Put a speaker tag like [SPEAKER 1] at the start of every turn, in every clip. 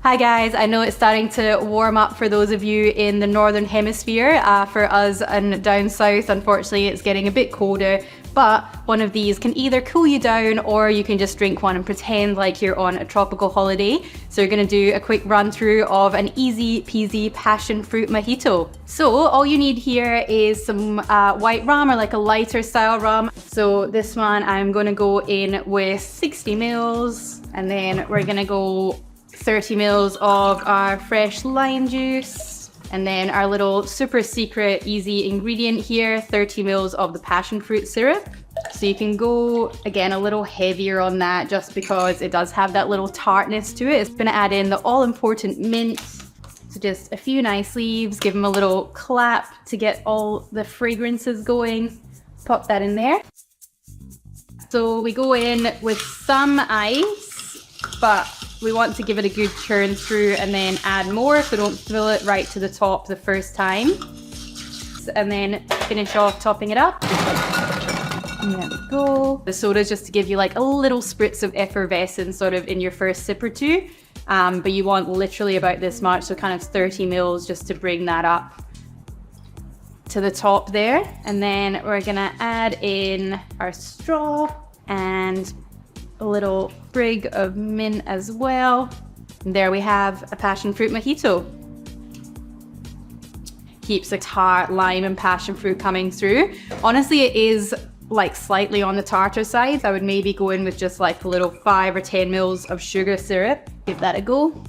[SPEAKER 1] Hi guys, I know it's starting to warm up for those of you in the northern hemisphere. For us and down south, unfortunately, it's getting a bit colder, but one of these can either cool you down or you can just drink one and pretend like you're on a tropical holiday. So we're gonna do a quick run through of an easy peasy passion fruit mojito. So all you need here is some white rum or like a lighter style rum. So this one I'm gonna go in with 60 mils, and then we're gonna go 30 mils of our fresh lime juice, and then our little super secret easy ingredient here, 30 mils of the passion fruit syrup. So you can go again a little heavier on that just because it does have that little tartness to it. It's gonna add in the all important mint. So just a few nice leaves, give them a little clap to get all the fragrances going. Pop that in there. So we go in with some ice, but we want to give it a good churn through and then add more, so don't fill it right to the top the first time. And then finish off topping it up. And there we go. The soda is just to give you like a little spritz of effervescence sort of in your first sip or two. But you want literally about this much, so kind of 30 mils just to bring that up to the top there. And then we're gonna add in our straw and a little sprig of mint as well. And there we have a passion fruit mojito. Keeps the tart lime and passion fruit coming through. Honestly, it is like slightly on the tartar side. I would maybe go in with just like a little 5 or 10 mils of sugar syrup. Give that a go.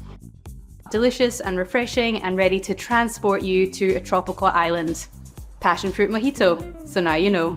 [SPEAKER 1] Delicious and refreshing and ready to transport you to a tropical island. Passion fruit mojito. So now you know.